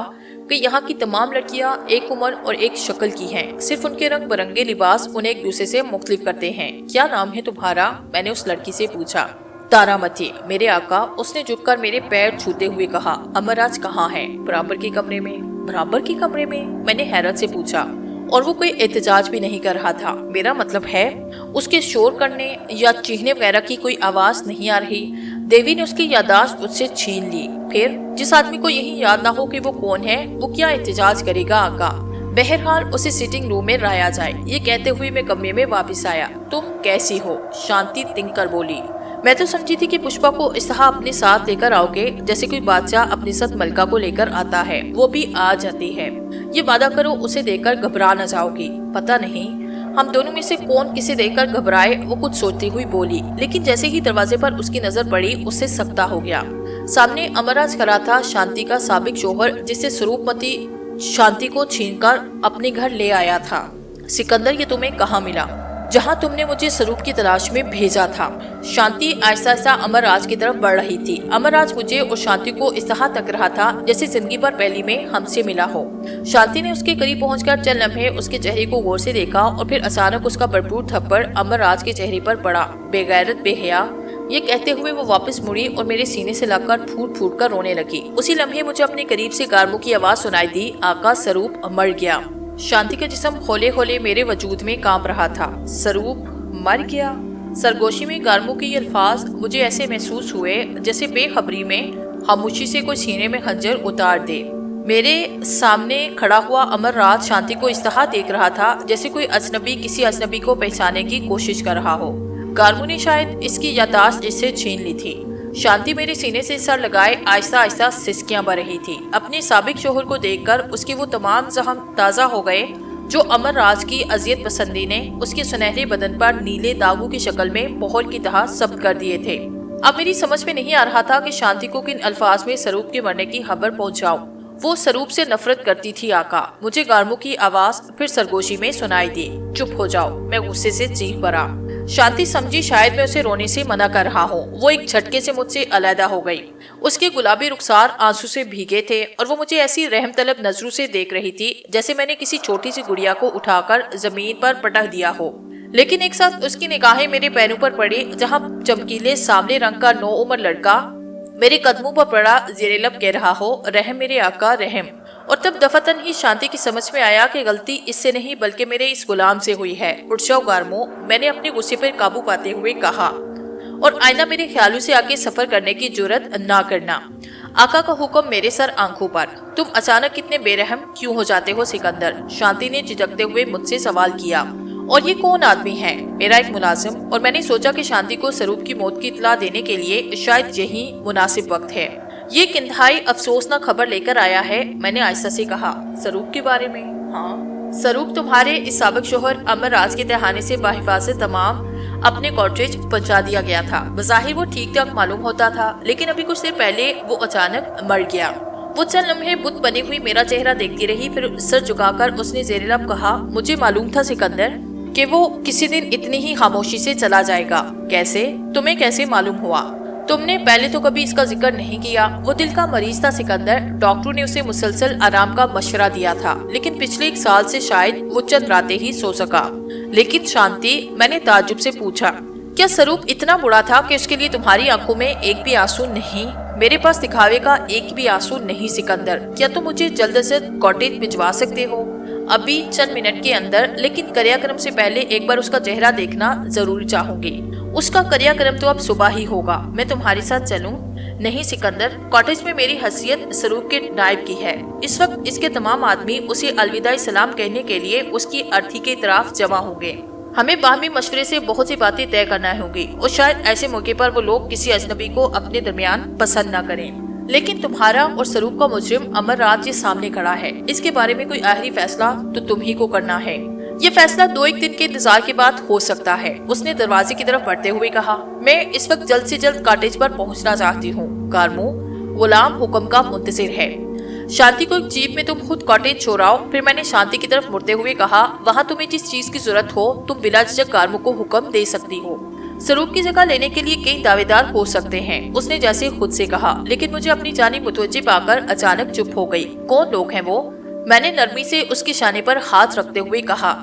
कि यहाँ की तमाम लड़कियाँ एक उम्र और एक शक्ल की हैं। सिर्फ उनके रंग बिरंगे लिबास उन्हें एक दूसरे से मुख्तलिफ करते हैं। क्या नाम है तुम्हारा? मैंने उस लड़की से पूछा। तारामती, मेरे आका, उसने झुककर मेरे पैर छूते हुए कहा। अमरराज कहाँ है? बराबर के कमरे में। बराबर के कमरे में? मैंने हैरत से पूछा। और वो कोई एहतजाज भी नहीं कर रहा था। मेरा मतलब है उसके शोर करने या चीखने वगैरह की कोई आवाज नहीं आ रही। देवी ने उसकी याददाश्त उससे छीन ली। फिर जिस आदमी को यही याद ना हो कि वो कौन है, वो क्या एहतजाज करेगा आका? बहरहाल उसे सिटिंग रूम में लाया जाए। ये कहते हुए मैं कमरे में वापस आया। तुम कैसी हो? शांति तिंक कर बोली। मैं तो समझी थी कि पुष्पा को इस तरह अपने साथ लेकर आओगे जैसे कोई बादशाह अपने साथ मलका को लेकर आता है। वो भी आ जाती है। ये वादा करो उसे देखकर घबरा न जाओगी। पता नहीं हम दोनों में से कौन किसे देखकर घबराए, वो कुछ सोचती हुई बोली। लेकिन जैसे ही दरवाजे पर उसकी नजर पड़ी, उससे सख्ता हो गया। सामने अमरराज खड़ा था, शांति का साबिक शोहर, जिससे स्वरूपमती शांति को छीनकर अपने घर ले आया था। सिकंदर, ये तुम्हें कहाँ मिला? जहाँ तुमने मुझे स्वरूप की तलाश में भेजा था। शांति आहिस्ता आहिस्ता अमरराज की तरफ बढ़ रही थी। अमरराज मुझे और शांति को इस तरह तक रहा था जैसे जिंदगी भर पहली में हमसे मिला हो। शांति ने उसके करीब पहुंचकर चंद लम्हे उसके चेहरे को गौर से देखा और फिर अचानक उसका भरपूर थप्पड़ अमरराज के चेहरे पर पड़ा। बेगैरत, बेहया, یہ کہتے ہوئے وہ واپس مڑی اور میرے سینے سے لگ کر پھوٹ پھوٹ کر رونے لگی۔ اسی لمحے مجھے اپنے قریب سے گارمو کی آواز سنائی دی، آقا سروپ مر گیا۔ شانتی کا جسم ہولے ہولے میرے وجود میں کانپ رہا تھا۔ سروپ مر گیا؟ سرگوشی میں گارمو کے یہ الفاظ مجھے ایسے محسوس ہوئے جیسے بے خبری میں خاموشی سے کوئی سینے میں خنجر اتار دے۔ میرے سامنے کھڑا ہوا امر راج شانتی کو اس طرح دیکھ رہا تھا جیسے کوئی اجنبی کسی اجنبی کو پہچانے کی کوشش کر رہا ہو۔ گارمو نے شاید اس کی یادداشت جس سے چھین لی تھی۔ شانتی میرے سینے سے سر لگائے آہستہ آہستہ سسکیاں بہ رہی تھی۔ اپنے سابق شوہر کو دیکھ کر اس کے وہ تمام زخم تازہ ہو گئے جو امر راج کی اذیت پسندی نے اس کے سنہرے بدن پر نیلے داغوں کی شکل میں پہل کی طرح ثبت کر دیے تھے۔ اب میری سمجھ میں نہیں آ رہا تھا کہ شانتی کو کن الفاظ میں سروپ کے مرنے کی خبر پہنچاؤں۔ وہ سروپ سے نفرت کرتی تھی آقا۔ مجھے گارمو کی آواز پھر سرگوشی میں سنائی دی، چپ ہو جاؤ۔ میں غصے سے چیخ پڑا۔ شانتی سمجھی شاید میں اسے رونے سے منع کر رہا ہوں۔ وہ ایک جھٹکے سے مجھ سے علیحدہ ہو گئی۔ اس کے گلابی رخسار آنسو سے بھیگے تھے اور وہ مجھے ایسی رحم طلب نظروں سے دیکھ رہی تھی جیسے میں نے کسی چھوٹی سی گڑیا کو اٹھا کر زمین پر پٹک دیا ہو۔ لیکن ایک ساتھ اس کی نگاہیں میرے پیروں پر پڑی جہاں چمکیلے سامنے رنگ کا نوعمر لڑکا میرے قدموں پر پڑا زیر لب کہہ رہا ہو، رحم میرے آقا رحم۔ اور تب دفتن ہی شانتی کی سمجھ میں آیا کہ غلطی اس سے نہیں بلکہ میرے اس غلام سے ہوئی ہے۔ اٹھ جاؤ گارمو، میں نے اپنے غصے پر قابو پاتے ہوئے کہا، اور آئندہ میرے خیالوں سے آگے سفر کرنے کی جرت نہ کرنا۔ آقا کا حکم میرے سر آنکھوں پر۔ تم اچانک اتنے بے رحم کیوں ہو جاتے ہو سکندر؟ شانتی نے جھجکتے ہوئے مجھ سے سوال کیا۔ اور یہ کون آدمی ہے؟ میرا ایک ملازم۔ اور میں نے سوچا کہ شانتی کو سروپ کی موت کی اطلاع دینے کے لیے شاید یہی مناسب وقت ہے۔ یہ ایک انتہائی افسوسناک خبر لے کر آیا ہے، میں نے آہستہ سے کہا۔ سروپ کے بارے میں؟ ہاں، سروپ تمہارے اس سابق شوہر امر راج کے تہانے سے بحفاظت تمام اپنے کاٹیج پہنچا دیا گیا تھا۔ بظاہر وہ ٹھیک ٹھاک معلوم ہوتا تھا، لیکن ابھی کچھ دیر پہلے وہ اچانک مر گیا۔ وہ چند لمحے بت بنی ہوئی میرا چہرہ دیکھتی رہی، پھر سر جھکا کر اس نے زیر لب کہا، مجھے معلوم تھا سکندر کہ وہ کسی دن اتنی ہی خاموشی سے چلا جائے گا۔ کیسے؟ تمہیں کیسے معلوم ہوا؟ تم نے پہلے تو کبھی اس کا ذکر نہیں کیا۔ وہ دل کا مریض تھا سکندر، ڈاکٹروں نے اسے مسلسل آرام کا مشورہ دیا تھا، لیکن پچھلے ایک سال سے شاید وہ چند راتیں ہی سو سکا۔ لیکن شانتی، میں نے تعجب سے پوچھا، کیا سروپ اتنا بڑا تھا کہ اس کے لیے تمہاری آنکھوں میں ایک بھی آنسو نہیں؟ میرے پاس دکھاوے کا ایک بھی آنسو نہیں سکندر۔ کیا تم مجھے جلد از جلد کاٹیج بھجوا سکتے ہو؟ ابھی چند منٹ کے اندر، لیکن کریا کرم سے پہلے ایک بار اس کا چہرہ دیکھنا ضرور چاہوں گی۔ اس کا کریا کرم تو اب صبح ہی ہوگا۔ میں تمہارے ساتھ چلوں؟ نہیں سکندر، کاٹیج میں میری حیثیت سروپ کے نائب کی ہے۔ اس وقت اس کے تمام آدمی اسے الوداع سلام کہنے کے لیے اس کی ارتھی کے اطراف جمع ہوں گے۔ ہمیں باہمی مشورے سے بہت سی باتیں طے کرنا ہوں گی، اور شاید ایسے موقع پر وہ لوگ کسی اجنبی کو اپنے درمیان پسند نہ کریں۔ لیکن تمہارا اور سروپ کا مجرم امر راج کے سامنے کھڑا ہے۔ اس کے بارے میں کوئی آخری فیصلہ تو تم ہی کو کرنا ہے۔ یہ فیصلہ 2-1 دن کے انتظار کے بعد ہو سکتا ہے، اس نے دروازے کی طرف بڑھتے ہوئے کہا۔ میں اس وقت جلد سے جلد کاٹیج پر پہنچنا چاہتی ہوں۔ گارمو، غلام حکم کا منتظر ہے۔ شانتی کو ایک جیپ میں تم خود کاٹیج چھوڑاؤ۔ پھر میں نے شانتی کی طرف مڑتے ہوئے کہا، وہاں تمہیں جس چیز کی ضرورت ہو تم بلا جھجک گارمو کو حکم دے سکتی ہو۔ سروپ کی جگہ لینے کے لیے کئی دعوے دار ہو سکتے ہیں، اس نے جیسے خود سے کہا، لیکن مجھے اپنی جانب متوجہ پا کر اچانک چپ ہو گئی۔ کون لوگ ہیں وہ؟ میں نے نرمی سے اس کے شانے پر ہاتھ رکھتے ہوئے کہا،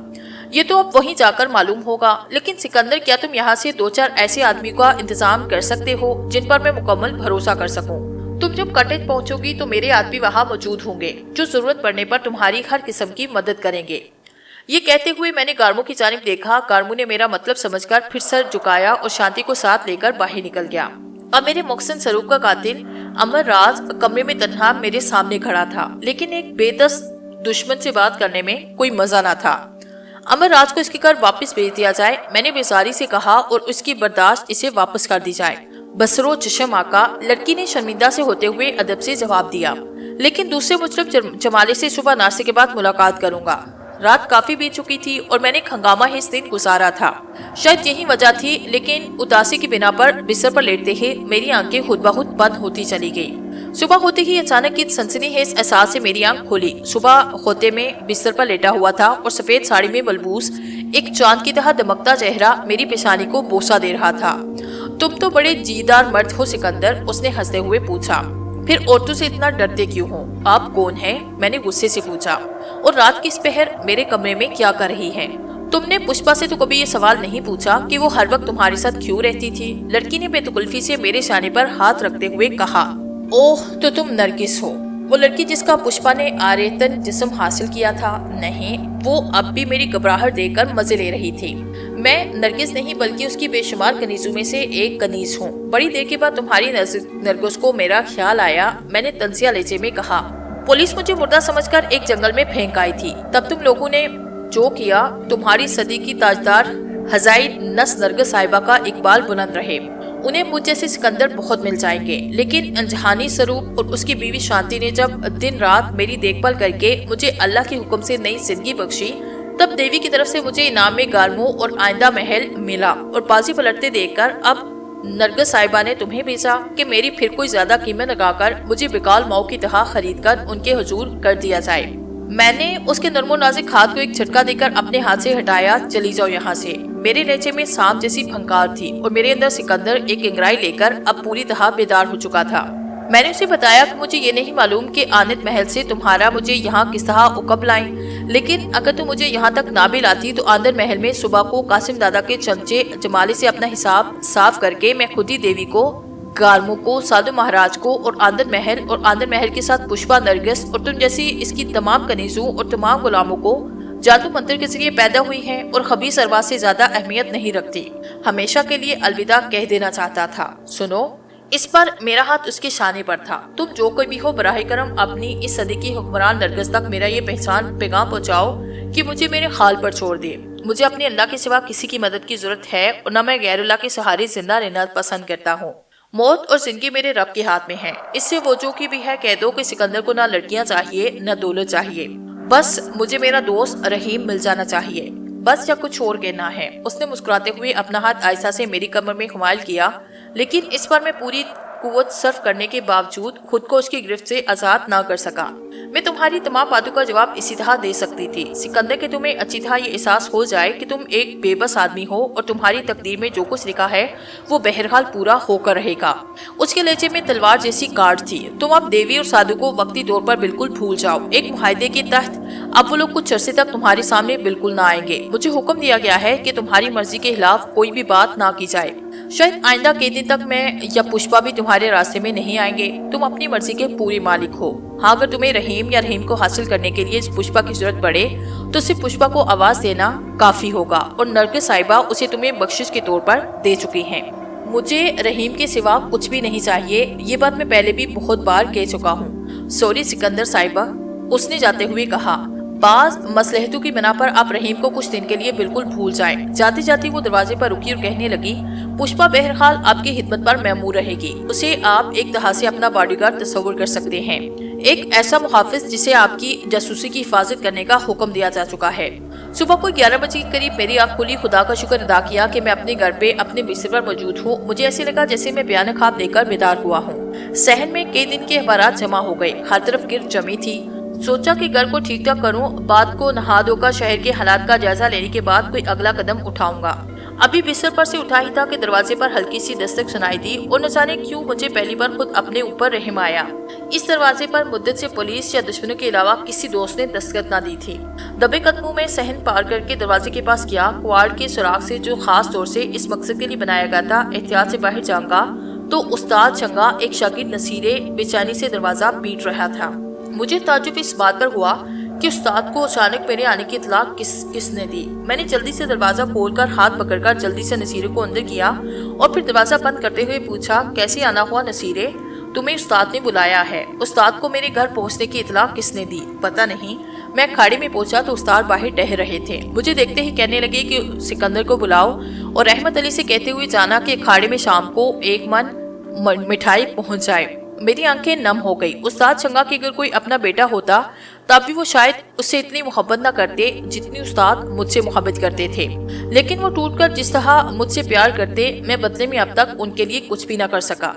یہ تو اب وہیں جا کر معلوم ہوگا۔ لیکن سکندر، کیا تم یہاں سے 2-4 ایسے آدمیوں کا انتظام کر سکتے ہو جن پر میں مکمل بھروسہ کر سکوں؟ تم جب کاٹیج پہنچو گی تو میرے آدمی وہاں موجود ہوں گے جو ضرورت پڑنے پر تمہاری ہر قسم کی مدد کریں گے۔ یہ کہتے ہوئے میں نے گارمو کی جانب دیکھا۔ گارمو نے میرا مطلب سمجھ کر پھر سر جھکایا اور شانتی کو ساتھ لے کر باہر نکل گیا۔ اب میرے محسن سروپ کا قاتل امر راج کمرے میں تنہا میرے سامنے کھڑا تھا، لیکن ایک بے دست دشمن سے بات کرنے میں کوئی مزہ نہ تھا۔ امر راج کو اس کے گھر واپس بھیج دیا جائے، میں نے بیزاری سے کہا، اور اس کی برداشت اسے واپس کر دی جائے۔ بسرو چشم آقا، لڑکی نے شرمندہ سے ہوتے ہوئے ادب سے جواب دیا، لیکن دوسرے مجرم جمالے سے صبح ناشتے کے بعد ملاقات کروں گا۔ رات کافی بیت چکی تھی اور میں نے ہنگامہ اس دن گزارا تھا۔ شاید یہی وجہ تھی، لیکن اداسی کی بنا پر بستر پر لیٹتے ہی میری آنکھیں خود بخود بند ہوتی چلی گئی۔ صبح ہوتے ہی اچانک ایک سنسنی خیز احساس سے میری آنکھ کھولی۔ صبح ہوتے میں بستر پر لیٹا ہوا تھا اور سفید ساڑی میں ملبوس ایک چاند کی طرح دمکتا چہرہ میری پیشانی کو بوسہ دے رہا تھا۔ تم تو بڑے جیدار مرد ہو سکندر، اس نے ہنستے ہوئے پوچھا۔ پھر عورتوں سے اتنا ڈرتے کیوں ہو؟ آپ کون ہیں؟ میں نے غصے سے پوچھا۔ اور رات کی اس پہر میرے کمرے میں کیا کر رہی ہیں؟ تم نے پشپا سے تو کبھی یہ سوال نہیں پوچھا کہ وہ ہر وقت تمہارے ساتھ کیوں رہتی تھی؟ لڑکی نے بےتکلفی سے میرے شانے پر ہاتھ رکھتے ہوئے کہا۔ اوہ تو تم نرگس ہو، وہ لڑکی جس کا پشپا نے آریتن جسم حاصل کیا تھا؟ نہیں، وہ اب بھی میری گھبراہٹ دیکھ کر مزے لے رہی تھی۔ میں نرگس نہیں بلکہ اس کی بے شمار کنیزوں میں سے ایک کنیز ہوں۔ بڑی دیر کے بعد تمہاری نرگس کو میرا خیال آیا، میں نے تنزیہ لہجے میں کہا۔ پولیس مجھے مردہ سمجھ کر ایک جنگل میں پھینک آئی تھی، تب تم لوگوں نے جو کیا، تمہاری صدی کی تاجدار ہزائی نس نرگس صاحبہ کا اقبال بلند رہے۔ انہیں مجھ جیسے سکندر بہت مل جائیں گے، لیکن انجہانی سروپ اور اس کی بیوی شانتی نے جب دن رات میری دیکھ بھال کر کے مجھے اللہ کے حکم سے نئی زندگی بخشی، تب دیوی کی طرف سے مجھے انعام میں گارمو اور آئندہ محل ملا، اور بازی پلٹتے دیکھ کر اب نرگس صاحبہ نے تمہیں بھیجا کہ میری پھر کوئی زیادہ قیمت لگا کر مجھے بکال ماؤ کی طرح خرید کر ان کے حضور کر دیا جائے۔ میں نے اس کے نرم و نازک ہاتھ کو ایک جھٹکا دے کر اپنے ہاتھ سے ہٹایا۔ چلی جاؤ یہاں سے۔ میرے لہجے میں سانپ جیسی پھنکار تھی اور میرے اندر سکندر ایک انگرائی لے کر اب پوری طرح بیدار ہو چکا تھا۔ میں نے اسے بتایا کہ مجھے یہ نہیں معلوم کہ آنت محل سے تمہارا مجھے یہاں کس طرح عقب لائیں، لیکن اگر تم مجھے یہاں تک نہ بھی لاتی تو آندر محل میں صبح کو قاسم دادا کے چمچے جمالی سے اپنا حساب صاف کر کے میں خود ہی دیوی کو، گارمو کو، سادھو مہاراج کو اور آندر محل کے ساتھ پشپا، نرگس اور تم جیسی اس کی تمام کنیزوں اور تمام غلاموں کو جادو منتر کے ذریعے پیدا ہوئی ہیں اور خبیث ارواح سے زیادہ اہمیت نہیں رکھتی، ہمیشہ کے لیے الوداع کہہ دینا چاہتا تھا۔ سنو، اس پر میرا ہاتھ اس کے شانے پر تھا۔ تم جو کوئی بھی ہو، براہ کرم اپنی اس صدی کی حکمران نرگس تک میرا یہ پیغام پہنچاؤ کہ مجھے میرے خال پر چھوڑ دے۔ مجھے اپنے اللہ کے سوا کسی کی مدد کی ضرورت ہے اور نہ میں غیر اللہ کے سہارے زندہ رہنا پسند کرتا ہوں۔ موت اور زندگی میرے رب کے ہاتھ میں ہے۔ اس سے وہ جو کی بھی ہے کہہ دو کہ سکندر کو نہ لڑکیاں چاہیے نہ دولت چاہیے، بس مجھے میرا دوست رحیم مل جانا چاہیے، بس، یا کچھ اور کہنا ہے۔ اس نے مسکراتے ہوئے اپنا ہاتھ آہستہ سے میری کمر میں حمائل کیا، لیکن اس پر میں پوری قوت صرف کرنے کے باوجود خود کو اس کی گرفت سے آزاد نہ کر سکا۔ میں تمہاری تمام باتوں کا جواب اسی طرح دے سکتی تھی، سکندر کہ تمہیں اچھی طرح یہ احساس ہو جائے کہ تم ایک بے بس آدمی ہو اور تمہاری تقدیر میں جو کچھ لکھا ہے وہ بہرحال پورا ہو کر رہے گا۔ اس کے لہجے میں تلوار جیسی کاٹ تھی۔ تم اب دیوی اور سادھو کو وقتی طور پر بالکل بھول جاؤ۔ ایک معاہدے کے تحت اب وہ لوگ کچھ عرصے تک تمہارے سامنے بالکل نہ آئیں گے۔ مجھے حکم دیا گیا ہے کہ تمہاری مرضی کے خلاف کوئی بھی بات نہ کی جائے۔ شاید آئندہ کے دن تک میں یا پشپا بھی تمہارے راستے میں نہیں آئیں گے۔ تم اپنی مرضی کے پورے مالک ہو۔ ہاں، اگر تمہیں رحیم کو حاصل کرنے کے لیے پشپا کی ضرورت پڑے تو صرف پشپا کو آواز دینا کافی ہوگا، اور نرگس صاحبہ اسے تمہیں بخشش کے طور پر دے چکی ہیں۔ مجھے رحیم کے سوا کچھ بھی نہیں چاہیے، یہ بات میں پہلے بھی بہت بار کہہ چکا ہوں۔ سوری سکندر صاحبہ، اس نے جاتے ہوئے کہا۔ بعض مصلحتوں کی بنا پر آپ رحیم کو کچھ دن کے لیے بالکل بھول جائیں۔ جاتی جاتی وہ دروازے پر رکی اور کہنے لگی، پشپا بہرحال آپ کی خدمت پر مأمور رہے گی۔ اسے آپ ایک طرح سے اپنا باڈی گارڈ تصور کر سکتے ہیں، ایک ایسا محافظ جسے آپ کی جاسوسی کی حفاظت کرنے کا حکم دیا جا چکا ہے۔ صبح کو 11 بجے کے قریب میری آنکھ کھلی۔ خدا کا شکر ادا کیا کہ میں اپنے گھر پہ اپنے بستر پر موجود ہوں۔ مجھے ایسے لگا جیسے میں بیان خواب دیکھ کر بیدار ہوا ہوں۔ صحن میں کئی دن کے اخبارات جمع ہو گئے، ہر طرف گرد جمی تھی۔ سوچا کہ گھر کو ٹھیک ٹھاک کروں، بعد کو نہا دھو کر شہر کے حالات کا جائزہ لینے کے بعد کوئی اگلا قدم اٹھاؤں گا۔ ابھی بستر پر سے اٹھا ہی تھا کہ دروازے پر ہلکی سی دستک سنائی دی، اور نہ جانے کیوں مجھے پہلی بار خود اپنے اوپر رحم آیا۔ اس دروازے پر مدت سے پولیس یا دشمنوں کے علاوہ کسی دوست نے دستخط نہ دی تھی۔ دبے قدموں میں صحن پار کر کے دروازے کے پاس گیا۔ کواڑ کے سوراخ سے، جو خاص طور سے اس مقصد کے لیے بنایا گیا تھا، احتیاط سے باہر جاؤں گا تو استاد چنگا، ایک شاگرد نصیرے، بے چینی سے دروازہ پیٹ رہا تھا۔ مجھے تعجب اس بات پر ہوا کہ استاد کو اچانک میرے آنے کی اطلاع کس نے دی۔ میں نے جلدی سے دروازہ کھول کر ہاتھ پکڑ کر جلدی سے نصیرے کو اندر کیا اور پھر دروازہ بند کرتے ہوئے پوچھا، کیسے آنا ہوا نصیرے؟ تمہیں استاد نے بلایا ہے۔ استاد کو میرے گھر پہنچنے کی اطلاع کس نے دی؟ پتہ نہیں۔ میں کھاڑی میں پہنچا تو استاد باہر ٹہل رہے تھے۔ مجھے دیکھتے ہی کہنے لگے کہ سکندر کو بلاؤ، اور رحمت علی سے کہتے ہوئے جانا کہ کھاڑی میں شام کو 1 من مٹھائی پہنچ جائے۔ میری آنکھیں نم ہو گئی۔ استاد چنگا کہ اگر کوئی اپنا بیٹا ہوتا تب بھی وہ شاید اس سے اتنی محبت نہ کرتے جتنی استاد مجھ سے محبت کرتے تھے، لیکن وہ ٹوٹ کر جس طرح مجھ سے پیار کرتے، میں بدلے میں اب تک ان کے لیے کچھ بھی نہ کر سکا۔